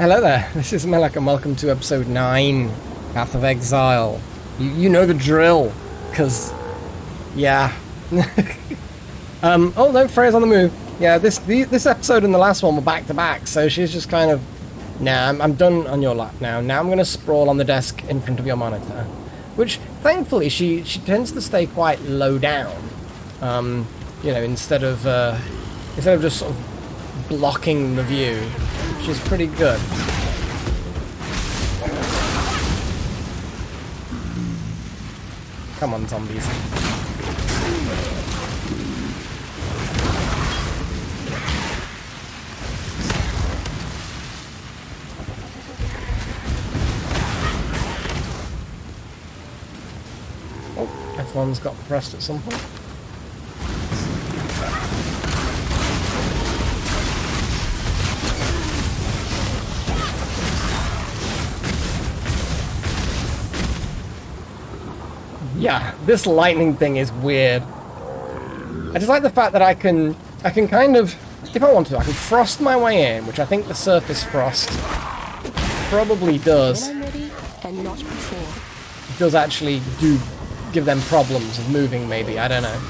Hello there, this is Melek and welcome to episode 9, Path of Exile. You know the drill, because, yeah. Oh no, Freya's on the move. Yeah, this episode and the last one were back to back, so she's just kind of, nah, I'm done on your lap now. Now I'm going to sprawl on the desk in front of your monitor. Which, thankfully, she tends to stay quite low down. You know, instead of just sort of blocking the view. Which is pretty good. Come on, zombies. Oh, F1's got pressed at some point. Yeah, this lightning thing is weird. I just like the fact that I can kind of, if I want to, I can frost my way in, which I think the surface frost probably does. When I'm ready, and not before. It does actually give them problems of moving, maybe, I don't know.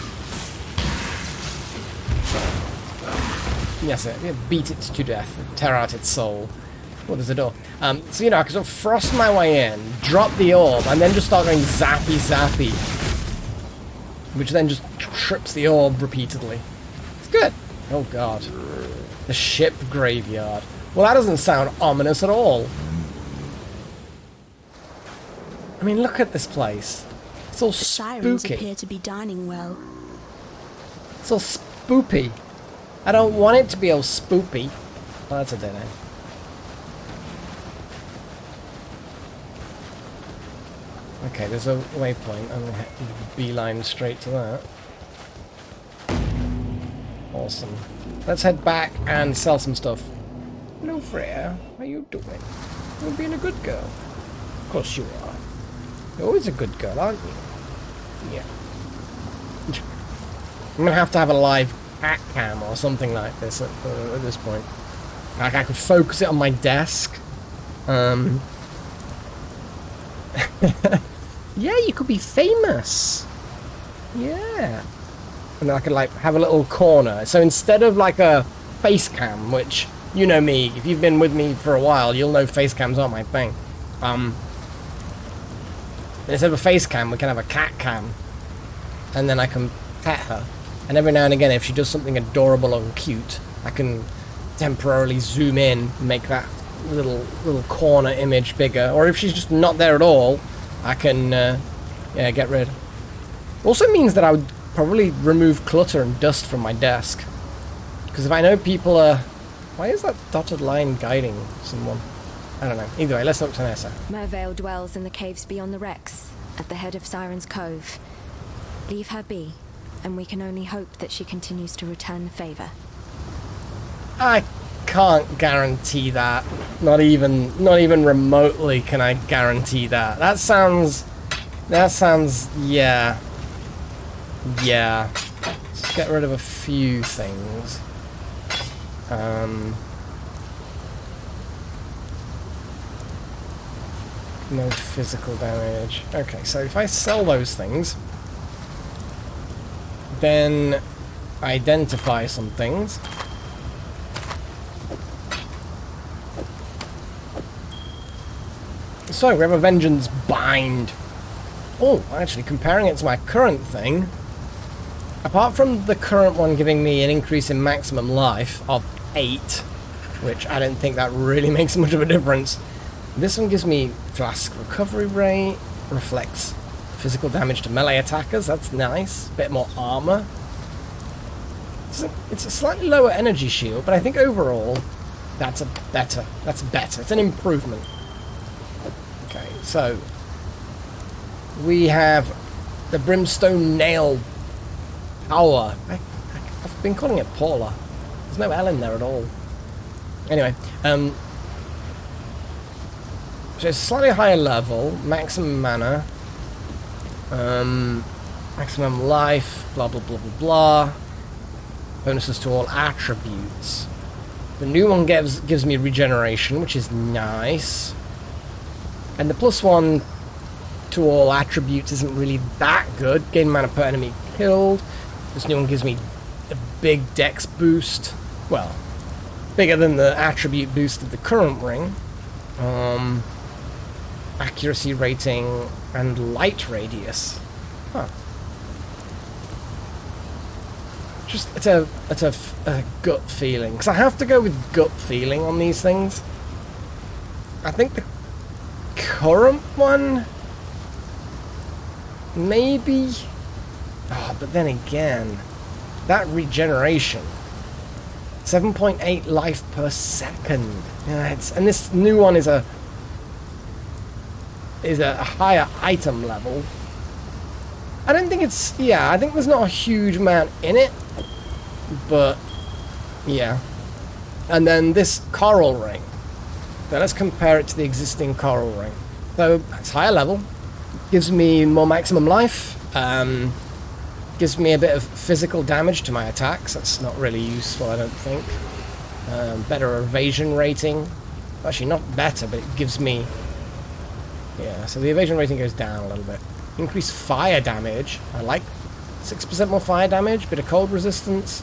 Yes, beat it to death, tear out its soul. Oh, there's a door. So, you know, I can sort of frost my way in, drop the orb, and then just start going zappy zappy. Which then just trips the orb repeatedly. It's good. Oh, God. The ship graveyard. Well, that doesn't sound ominous at all. I mean, look at this place. It's all The sirens spooky. appear to be dining well. It's all spoopy. I don't want it to be all spoopy. Oh, that's a dead end. Okay, there's a waypoint. I'm going to beeline straight to that. Awesome. Let's head back and sell some stuff. Hello, Freya. How you doing? You're being a good girl. Of course you are. You're always a good girl, aren't you? Yeah. I'm going to have a live cat cam or something like this at this point. Like, I could focus it on my desk. Yeah, you could be famous. Yeah. And then I could, like, have a little corner. So instead of, like, a face cam, which, you know me, if you've been with me for a while, you'll know face cams aren't my thing. Instead of a face cam, we can have a cat cam. And then I can pet her. And every now and again, if she does something adorable and cute, I can temporarily zoom in and make that little corner image bigger. Or if she's just not there at all, I can yeah, get rid. Also means that I would probably remove clutter and dust from my desk, because if I know people are, why is that dotted line guiding someone? I don't know. Either way, let's talk to Nessa. Mervale dwells in the caves beyond the wrecks, at the head of Siren's Cove. Leave her be, and we can only hope that she continues to return the favor. I can't guarantee that. Not even remotely can I guarantee that. That sounds, yeah. Yeah. Let's get rid of a few things. No physical damage. Okay, so if I sell those things, then identify some things. So, we have a Vengeance Bind. Oh, actually, comparing it to my current thing, apart from the current one giving me an increase in maximum life of 8, which I don't think that really makes much of a difference, this one gives me flask recovery rate, reflects physical damage to melee attackers, that's nice, a bit more armor. It's a slightly lower energy shield, but I think overall, that's better. It's an improvement. Okay, so we have the Brimstone Nail Power. I've been calling it Paula. There's no L in there at all. Anyway, so it's slightly higher level, maximum mana, maximum life, blah blah blah blah blah. Bonuses to all attributes. The new one gives me regeneration, which is nice. And the +1 to all attributes isn't really that good. Gain mana per enemy killed. This new one gives me a big dex boost. Well, bigger than the attribute boost of the current ring. Accuracy rating and light radius. Huh. Just it's a gut feeling, because I have to go with gut feeling on these things. I think the current one maybe. Oh, but then again, that regeneration, 7.8 life per second. Yeah, and this new one is a higher item level. I don't think it's, I think there's not a huge amount in it, but yeah. And then this coral ring. So let's compare it to the existing coral ring. So it's higher level, gives me more maximum life, gives me a bit of physical damage to my attacks. That's not really useful, I don't think. Better evasion rating. Actually, not better, but it gives me... Yeah, so the evasion rating goes down a little bit. Increased fire damage. I like 6% more fire damage, bit of cold resistance.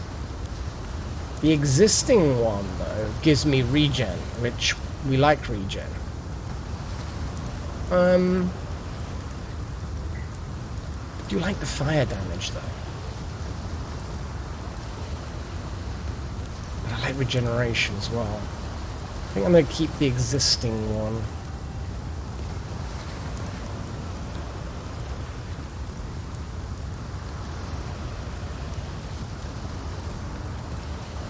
The existing one, though, gives me regen, which we like regen. Do you like the fire damage, though? But I like regeneration as well. I think I'm going to keep the existing one.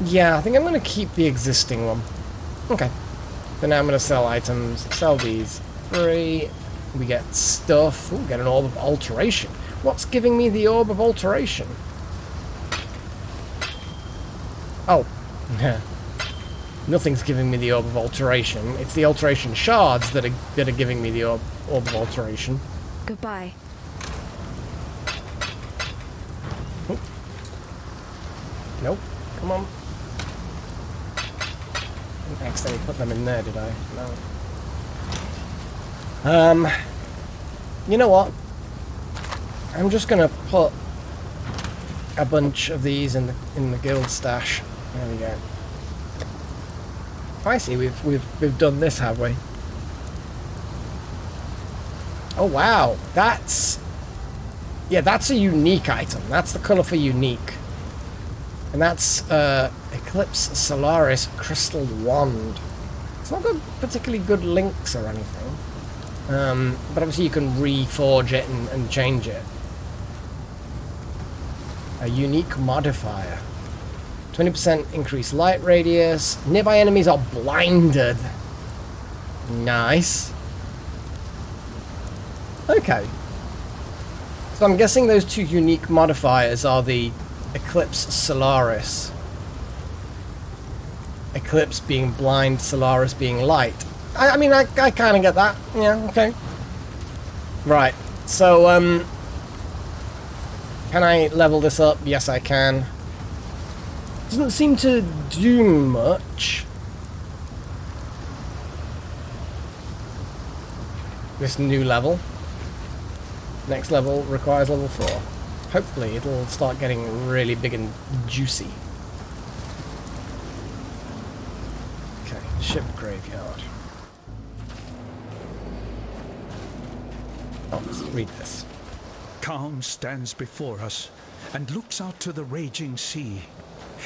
Yeah, I think I'm going to keep the existing one. Okay. So now I'm going to sell items. Sell these. 3. We get stuff. Ooh, get an Orb of Alteration. What's giving me the Orb of Alteration? Oh. Nothing's giving me the Orb of Alteration. It's the Alteration Shards that are giving me the Orb of Alteration. Goodbye. Oh. Nope. Come on. I didn't accidentally put them in there, did I? No. You know what? I'm just gonna put a bunch of these in the guild stash. There we go. I see. We've done this, have we? Oh wow, that's a unique item. That's the colour for unique. And that's Eclipse Solaris Crystal Wand. It's not got particularly good links or anything. But obviously you can reforge it and change it. A unique modifier. 20% increased light radius. Nearby enemies are blinded. Nice. Okay. So I'm guessing those two unique modifiers are the Eclipse Solaris. Eclipse being blind, Solaris being light. I mean, I kind of get that. Yeah, okay. Right. So, can I level this up? Yes, I can. Doesn't seem to do much. This new level. Next level requires level 4. Hopefully it'll start getting really big and juicy. Okay, ship graveyard. Oh, let's read this. Calm stands before us and looks out to the raging sea.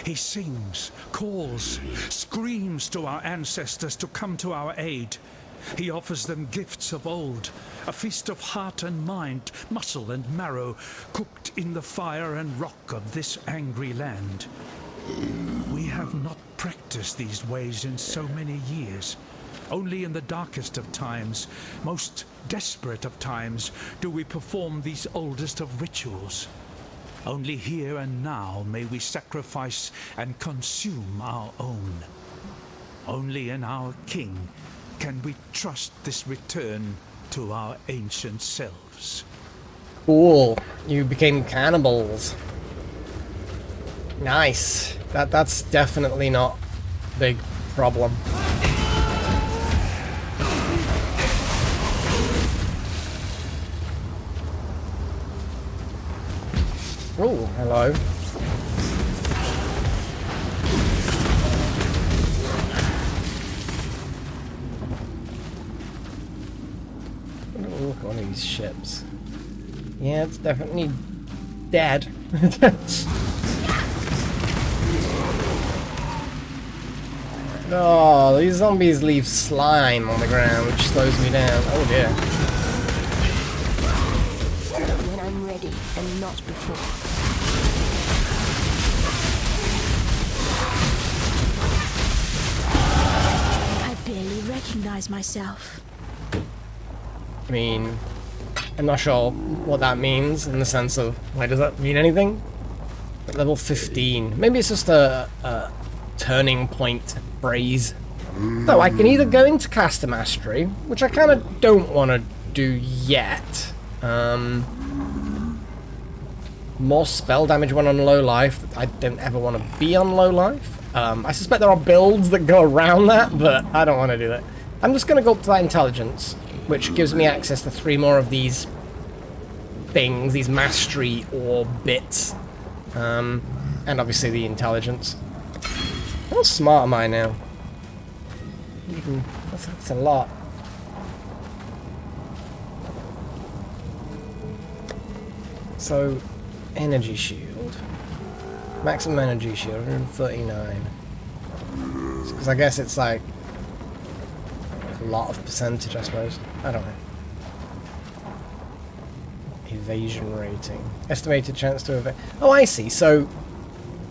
He sings, calls, screams to our ancestors to come to our aid. He offers them gifts of old, a feast of heart and mind, muscle and marrow, cooked in the fire and rock of this angry land. We have not practiced these ways in so many years. Only in the darkest of times, most desperate of times, do we perform these oldest of rituals. Only here and now may we sacrifice and consume our own. Only in our king can we trust this return to our ancient selves. Cool. You became cannibals. Nice. That's definitely not big problem. Oh, hello. Look at one of these ships. Yeah, it's definitely dead. Oh, these zombies leave slime on the ground, which slows me down. Oh dear. When I'm ready and not before. I barely recognize myself. I mean, I'm not sure what that means in the sense of, like, does that mean anything? At level 15. Maybe it's just a turning point phrase. So I can either go into caster mastery, which I kind of don't want to do yet. More spell damage when on low life. I don't ever want to be on low life. I suspect there are builds that go around that, but I don't want to do that. I'm just going to go up to that intelligence, which gives me access to 3 more of these things, these mastery or bits. And obviously the intelligence. How smart am I now? That's a lot. So, energy shield. Maximum energy shield, 139. Because I guess it's like a lot of percentage, I suppose. I don't know. Evasion rating. Estimated chance to evade. Oh, I see. So,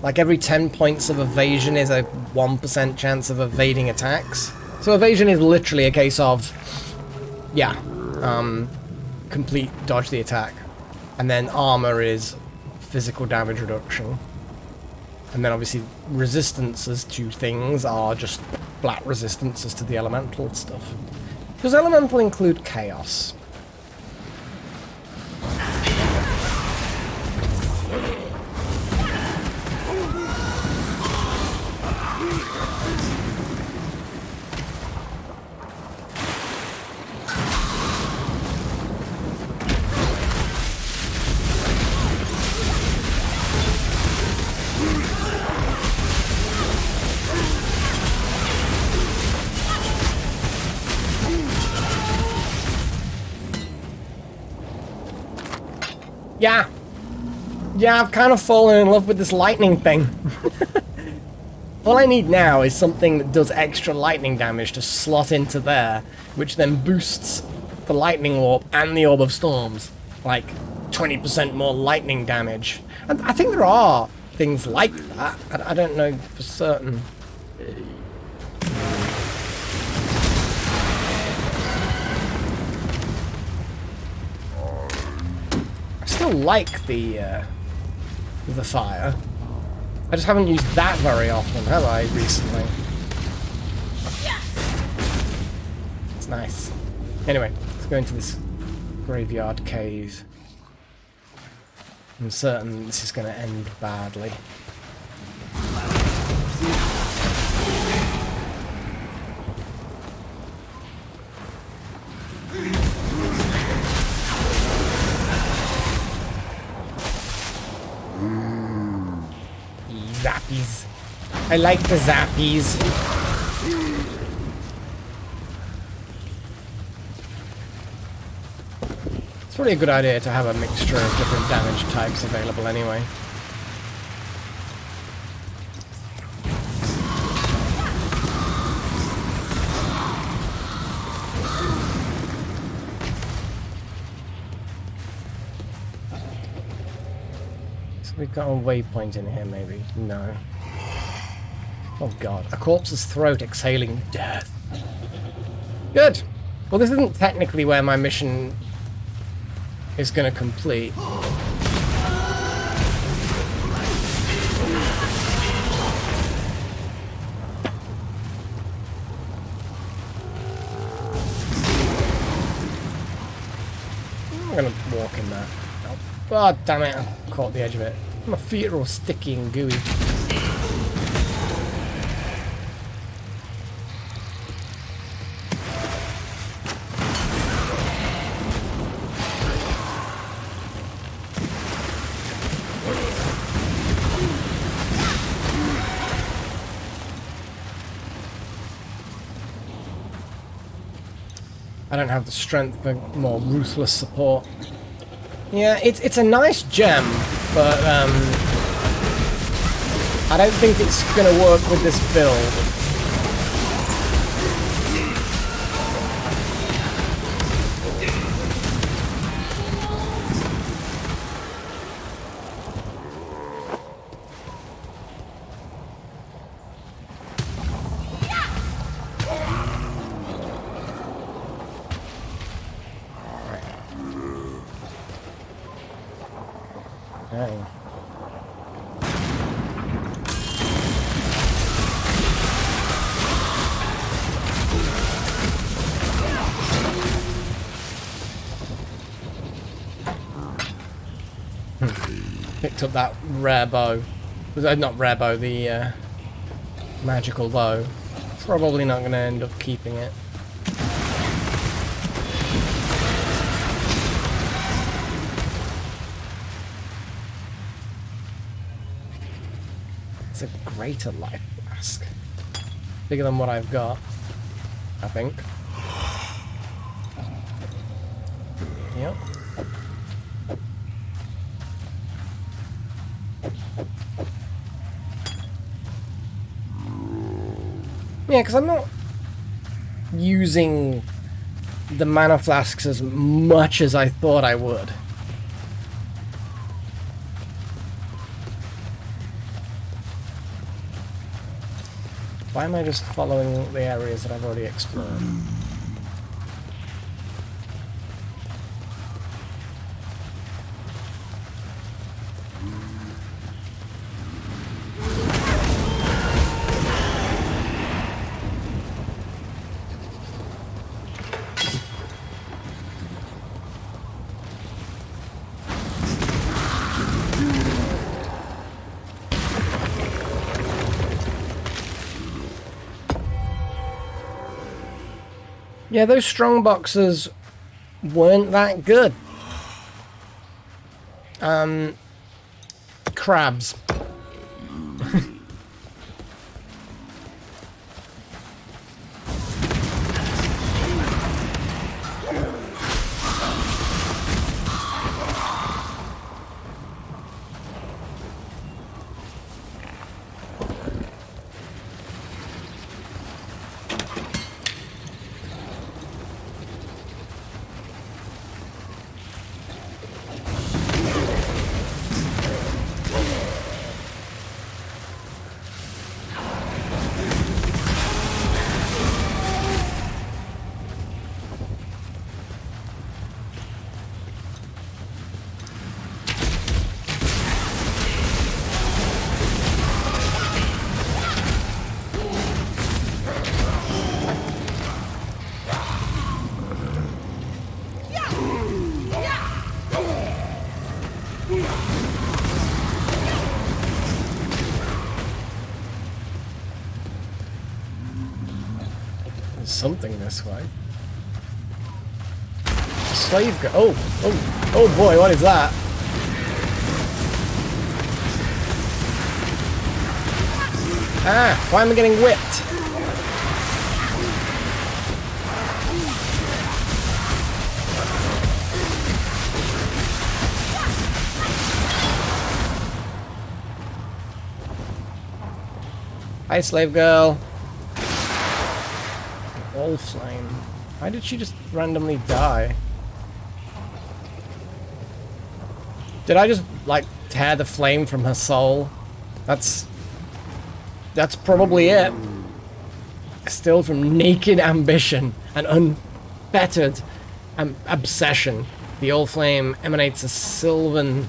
like every 10 points of evasion is a 1% chance of evading attacks. So evasion is literally a case of, yeah, complete dodge the attack. And then armor is physical damage reduction. And then obviously resistances to things are just flat resistances to the elemental stuff. Does elemental include chaos? Yeah, I've kind of fallen in love with this lightning thing. All I need now is something that does extra lightning damage to slot into there, which then boosts the lightning orb and the orb of storms. Like 20% more lightning damage. And I think there are things like that. I don't know for certain. I still like the fire. I just haven't used that very often, have I, recently? It's nice. Anyway, let's go into this graveyard cave. I'm certain this is going to end badly. Zappies. I like the zappies. It's probably a good idea to have a mixture of different damage types available anyway. We've got a waypoint in here, maybe. No. Oh god. A corpse's throat exhaling death. Good! Well, this isn't technically where my mission is going to complete. I'm going to walk in there. Oh, damn it. I caught the edge of it. My feet are all sticky and gooey. I don't have the strength for more ruthless support. Yeah, it's a nice gem, but I don't think it's gonna work with this build. Okay. Picked up that rare bow. Not rare bow, the magical bow. Probably not going to end up keeping it. It's a greater life flask. Bigger than what I've got, I think. Yep. Yeah, because I'm not using the mana flasks as much as I thought I would. Why am I just following the areas that I've already explored? Yeah, those strong boxes weren't that good. Crabs. Something this way. Slave girl. Oh boy, what is that? Ah, why am I getting whipped? Hi, slave girl. All flame. Why did she just randomly die? Did I just, like, tear the flame from her soul? That's probably it. Still from naked ambition and unfettered obsession, the old flame emanates a sylvan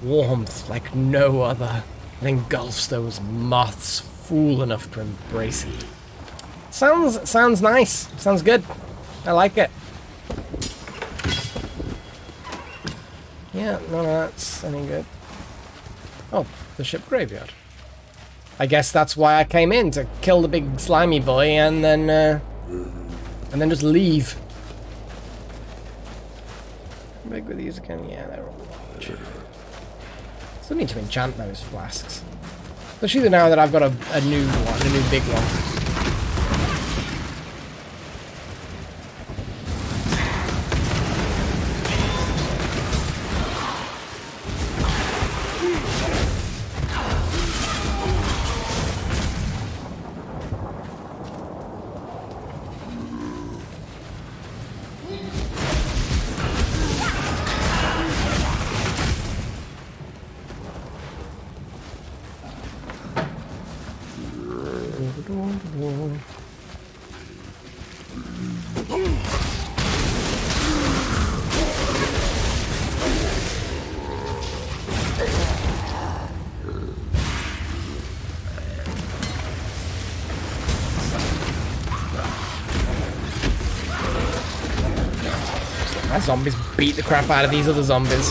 warmth like no other and engulfs those moths fool enough to embrace it. Sounds nice. Sounds good. I like it. Yeah, none of that's any good. Oh, the ship graveyard. I guess that's why I came in, to kill the big slimy boy and then just leave. How big were these again? Yeah, they're all large. Still need to enchant those flasks. Especially now that I've got a new one, a new big one. My zombies beat the crap out of these other zombies.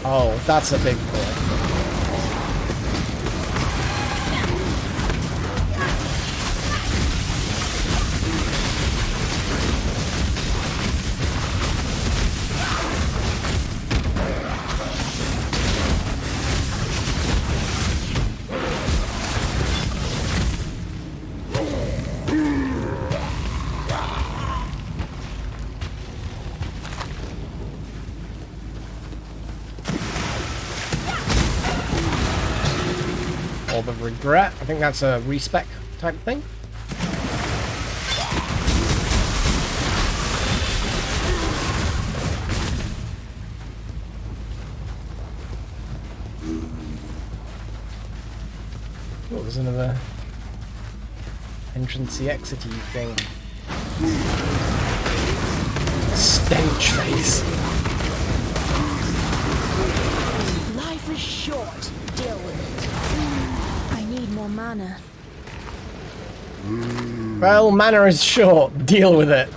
Oh, that's a big boy. Orb of Regret. I think that's a respec type thing. Oh, there's another entrancey exity thing. Stench face. Life is short. Deal with it. I need more mana. Well, mana is short. Deal with it.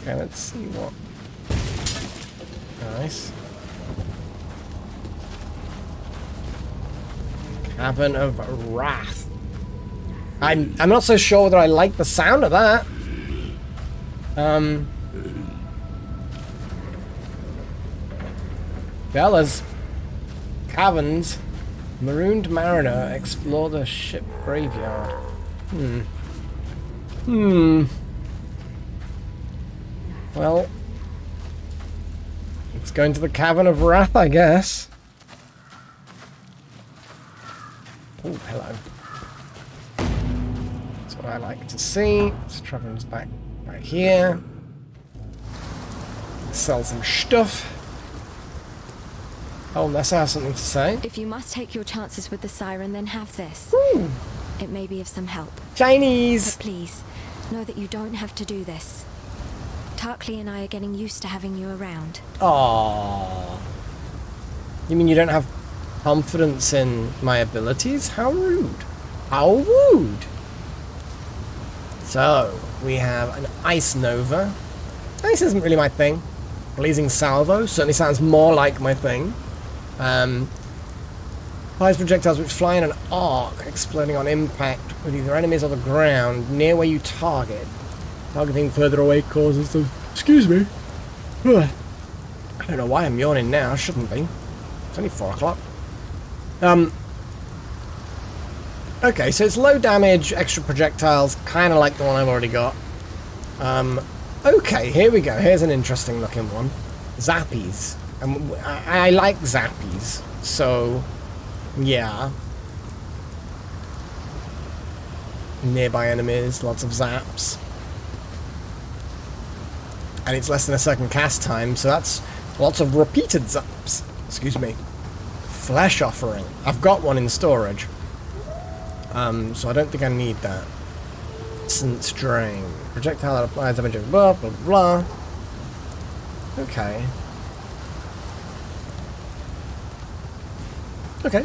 Okay, let's see what. Nice. Cavern of Wrath. I'm not so sure whether I like the sound of that. Fellas. Caverns. Marooned Mariner. Explore the ship graveyard. Well. It's going to the Cavern of Wrath, I guess. Oh, hello. That's what I like to see. Let's travel back right here. Sell some stuff. Oh, Nessa has something to say. If you must take your chances with the siren, then have this. Ooh. It may be of some help. Chinese! But please, know that you don't have to do this. Tarkley and I are getting used to having you around. Aww. You mean you don't have confidence in my abilities? How rude. How rude. So, we have an Ice Nova. Ice isn't really my thing. Blazing Salvo certainly sounds more like my thing. Fires projectiles which fly in an arc, exploding on impact with either enemies or the ground near where you target. Targeting further away causes the... Excuse me. I don't know why I'm yawning now. I shouldn't be. It's only 4 o'clock. Okay, so it's low damage, extra projectiles, kind of like the one I've already got. Okay, here we go. Here's an interesting looking one. Zappies. I like zappies, so yeah. Nearby enemies, lots of zaps. And it's less than a second cast time, so that's lots of repeated zaps. Excuse me. Flesh offering. I've got one in storage. So I don't think I need that. Essence drain. Projectile that applies damage of blah blah blah. Okay. Okay.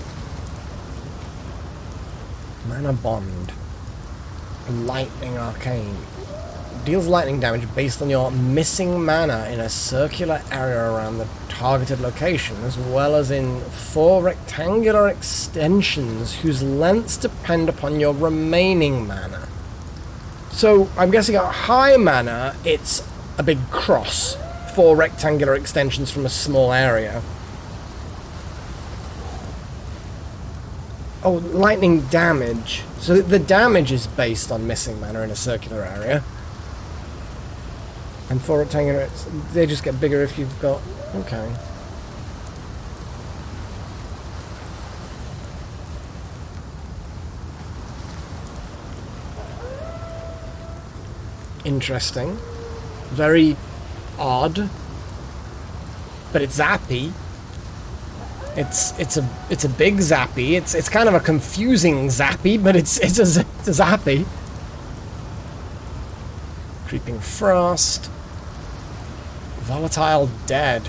Mana Bond. Lightning Arcane. Deals lightning damage based on your missing mana in a circular area around the targeted location, as well as in 4 rectangular extensions whose lengths depend upon your remaining mana. So, I'm guessing at high mana, it's a big cross. 4 rectangular extensions from a small area. Oh, lightning damage. So the damage is based on missing mana in a circular area. And 4 rectangular, they just get bigger if you've got... Okay. Interesting. Very odd. But it's zappy. It's a big zappy. It's kind of a confusing zappy, but it's a zappy. Creeping frost. Volatile dead.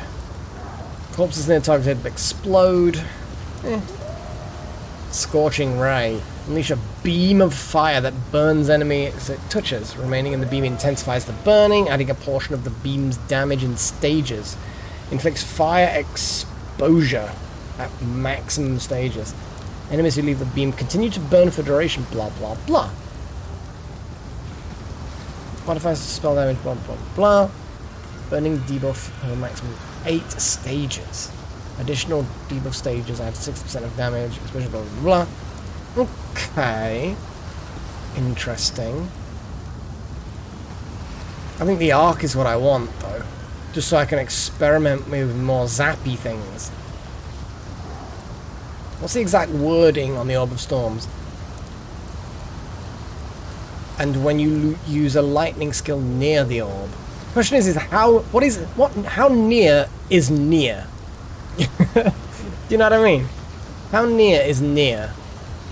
Corpses near target explode. Scorching ray. Unleash a beam of fire that burns enemy as it touches. Remaining in the beam intensifies the burning, adding a portion of the beam's damage in stages. Inflicts fire exposure at maximum stages. Enemies who leave the beam continue to burn for duration, blah blah blah. Modifies the spell damage, blah blah blah. Burning debuff over maximum 8 stages. Additional debuff stages add 60% of damage, exposure, blah blah blah. Okay. Interesting. I think the arc is what I want though. Just so I can experiment with more zappy things. What's the exact wording on the Orb of Storms? And when you use a lightning skill near the orb. Question is how near is near? Do you know what I mean? How near is near?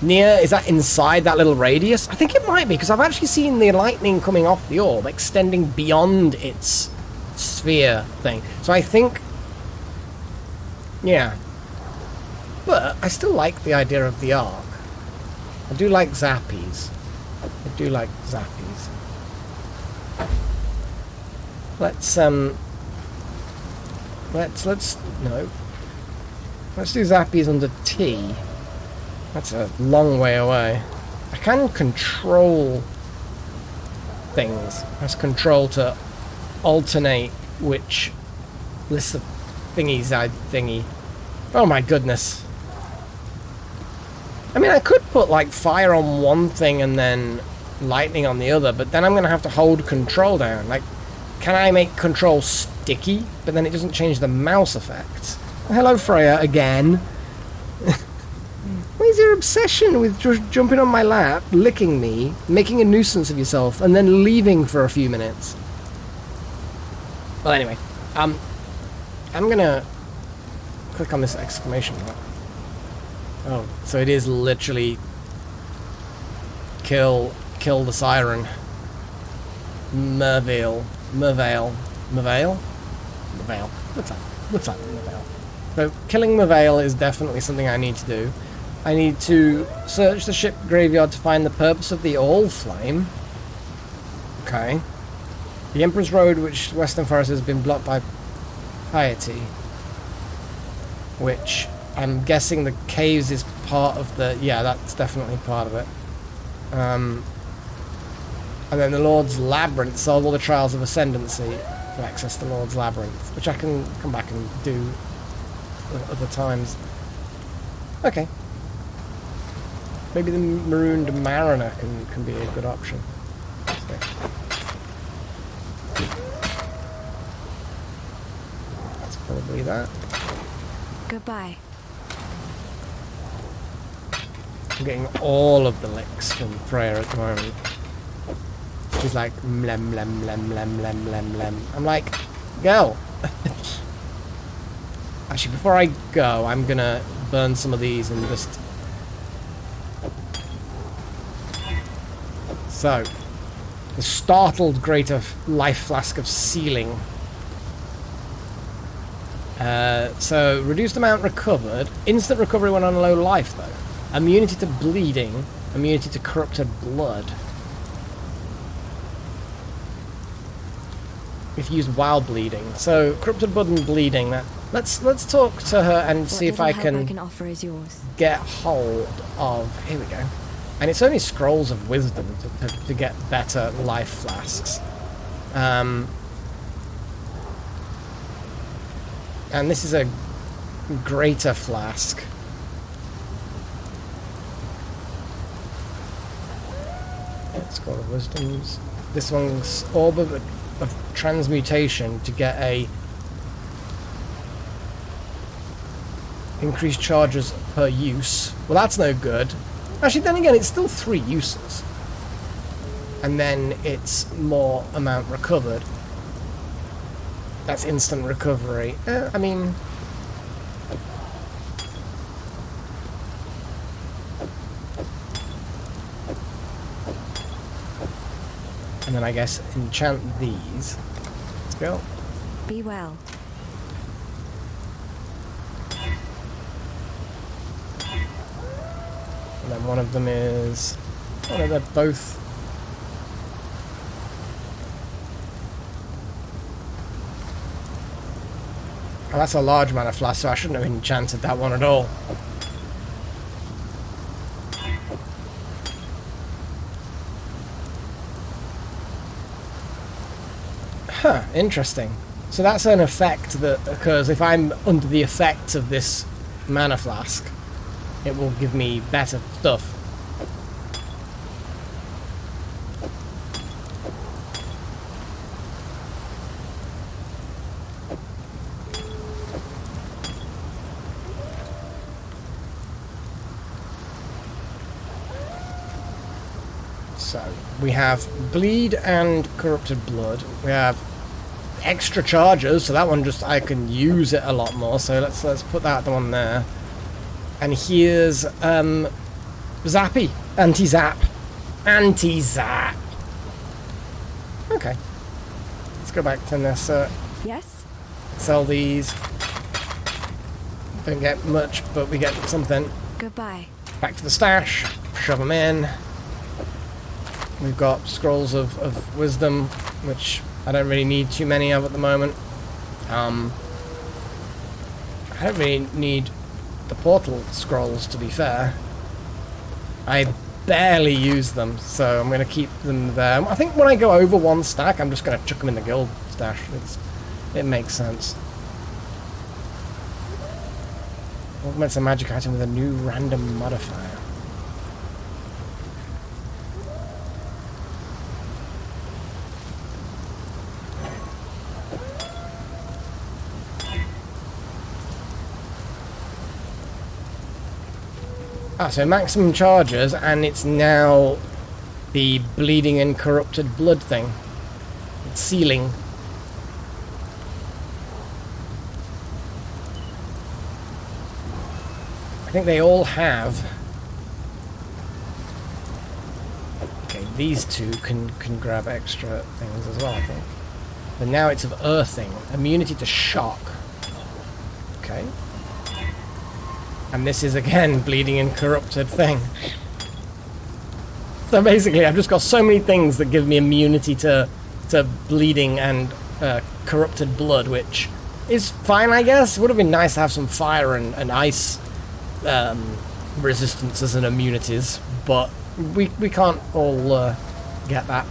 Near, is that inside that little radius? I think it might be, because I've actually seen the lightning coming off the orb, extending beyond its sphere thing. So I think, yeah. But I still like the idea of the arc. I do like zappies. I do like zappies. Let's no. Let's do zappies under T. That's a long way away. I can control things. Press control to alternate which list of thingies I thingy. Oh my goodness. I mean, I could put like fire on one thing and then lightning on the other, but then I'm going to have to hold control down. Like, can I make control sticky, but then it doesn't change the mouse effects? Hello, Freya, again. What is your obsession with just jumping on my lap, licking me, making a nuisance of yourself, and then leaving for a few minutes? Well, anyway, I'm gonna click on this exclamation mark. Oh, so it is literally kill the siren. Mervale. What's that? Mervale. So killing Mervale is definitely something I need to do. I need to search the ship graveyard to find the purpose of the All Flame. Okay. The Emperor's Road, which Western Forest has been blocked by Piety. Which I'm guessing the caves is part of the... Yeah, that's definitely part of it. And then the Lord's Labyrinth, solve all the trials of ascendancy to access the Lord's Labyrinth, which I can come back and do at other times. Okay. Maybe the Marooned Mariner can be a good option. So. That's probably that. Goodbye. I'm getting all of the licks from Freya at the moment. She's like, mlem, mlem, mlem, mlem, mlem, mlem, mlem. I'm like, go! Actually, before I go, I'm gonna burn some of these and just... So, the startled greater life flask of sealing. So, reduced amount recovered. Instant recovery when on low life, though. Immunity to bleeding. Immunity to corrupted blood. If used while bleeding. So, corrupted blood and bleeding. That let's talk to her and see if I can offer is yours. get hold of... Here we go. And it's only scrolls of wisdom to get better life flasks. And this is a greater flask. Scroll of wisdoms. This one's orb of transmutation to get a increased charges per use. Well, that's no good. Actually, then again, it's still 3 uses. And then it's more amount recovered. That's instant recovery. I mean... And then I guess enchant these. Let's go. Be well. And then one of them is... Oh no, they're both... Oh, that's a large mana flask, so I shouldn't have enchanted that one at all. Huh, interesting. So that's an effect that occurs if I'm under the effect of this mana flask. It will give me better stuff. So we have bleed and corrupted blood. We have extra charges, so that one just I can use it a lot more. So let's put that one there. And here's Zappy, anti-zap, anti-zap. Okay, let's go back to Nessa. Yes? Sell these. Don't get much, but we get something. Goodbye. Back to the stash. Shove them in. We've got scrolls of wisdom, which I don't really need too many of at the moment. I don't really need the portal scrolls, to be fair. I barely use them, so I'm going to keep them there. I think when I go over one stack, I'm just going to chuck them in the guild stash. It makes sense. Augments a magic item with a new random modifier. Ah, so maximum charges, and it's now the bleeding and corrupted blood thing. It's sealing. I think they all have... Okay, these two can grab extra things as well, I think. But now it's of earthing. Immunity to shock. Okay. And this is, again, bleeding and corrupted thing. So basically, I've just got so many things that give me immunity to bleeding and corrupted blood, which is fine, I guess. Would have been nice to have some fire and ice resistances and immunities, but we can't all get that.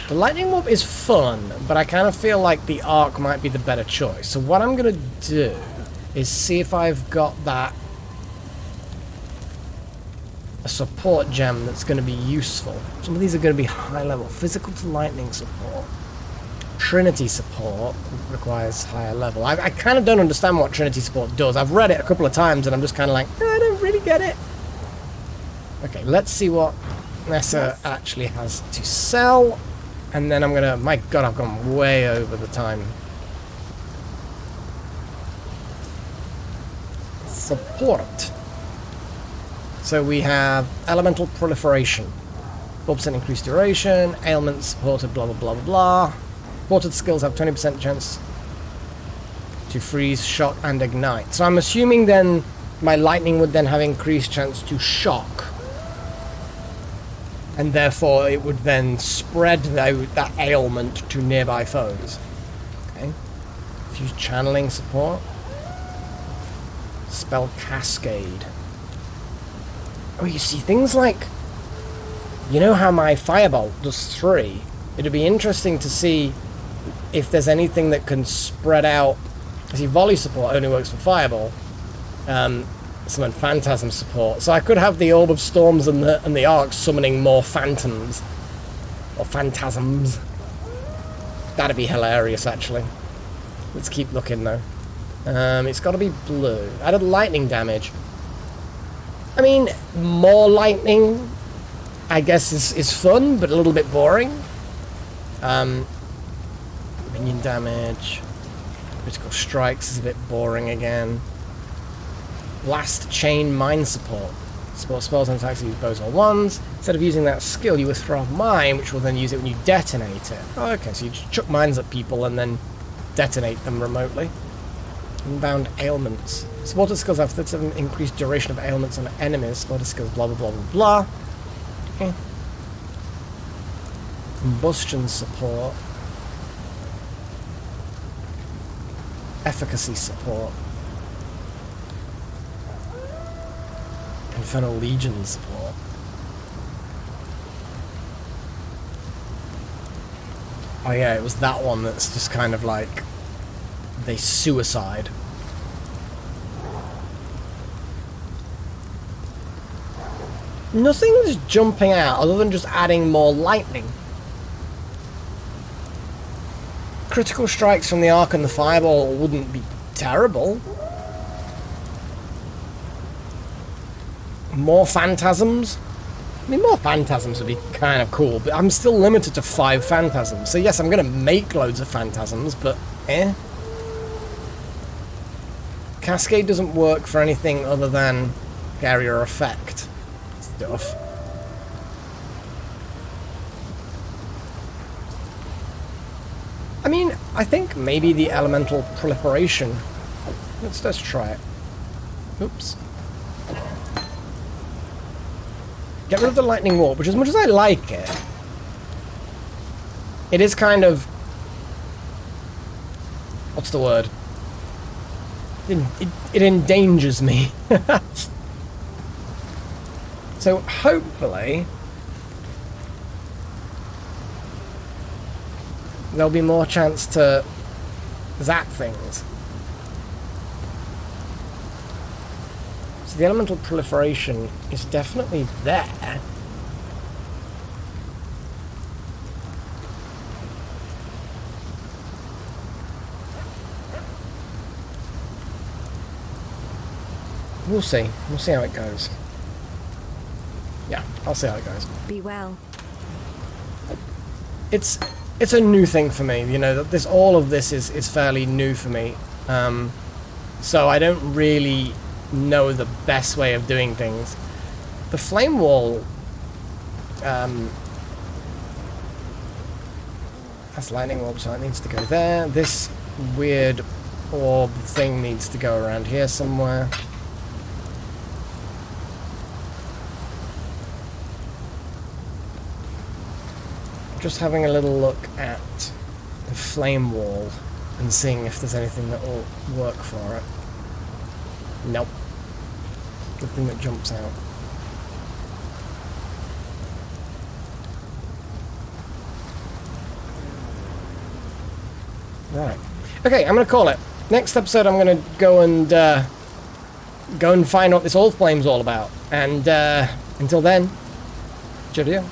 The lightning warp is fun, but I kind of feel like the arc might be the better choice. So what I'm going to do is see if I've got a support gem that's going to be useful. Some of these are going to be high level. Physical to lightning support. Trinity support requires higher level. I kind of don't understand what Trinity support does. I've read it a couple of times and I'm just kind of like, I don't really get it. Okay, let's see what Nessa actually has to sell. And then I'm gonna... My god, I've gone way over the time. Support. So we have elemental proliferation. 4% increased duration. Ailments supported, blah, blah, blah, blah, blah. Supported skills have 20% chance to freeze, shock, and ignite. So I'm assuming then my lightning would then have increased chance to shock. And therefore it would then spread that ailment to nearby foes. Okay. Use channeling support. Spell cascade. Oh, you see, things like... You know how my firebolt does 3? It'd be interesting to see if there's anything that can spread out. See, volley support only works for fireball. Summon phantasm support, so I could have the Orb of Storms and the Arc summoning more phantoms or phantasms. That'd be hilarious, actually. Let's keep looking though. It's got to be blue. Added lightning damage. I mean, more lightning, I guess, is fun, but a little bit boring. Minion damage. Critical strikes is a bit boring again. Blast chain mine support. support spells and attacks, use bows or wands. Instead of using that skill, you withdraw a mine, which will then use it when you detonate it. Oh, okay, so you just chuck mines at people and then detonate them remotely. Inbound ailments. Supported skills have 37 increased duration of ailments on enemies. Supported skills, blah, blah, blah, blah, blah. Okay. Combustion support. Efficacy support. Infernal Legion support. Oh yeah, it was that one that's just kind of like they suicide. Nothing's jumping out other than just adding more lightning. Critical strikes from the arc and the fireball wouldn't be terrible. More phantasms? I mean, more phantasms would be kind of cool, but I'm still limited to 5 phantasms. So yes, I'm going to make loads of phantasms, but eh. Cascade doesn't work for anything other than area effect stuff. I mean, I think maybe the elemental proliferation. Let's try it. Oops. Get rid of the lightning warp, which as much as I like it, it is kind of... What's the word? It endangers me. So hopefully there'll be more chance to zap things. So the elemental proliferation is definitely there. We'll see. We'll see how it goes. Yeah, I'll see how it goes. Be well. It's a new thing for me, you know, that all of this is fairly new for me. So I don't really know the best way of doing things. The flame wall, that's lightning orb, so it needs to go there. This weird orb thing needs to go around here somewhere. Just having a little look at the flame wall and seeing if there's anything that will work for it. Nope. Nothing that jumps out. Right. Okay, I'm gonna call it. Next episode, I'm gonna go and find out what this All Flame's all about. And until then, cheerio.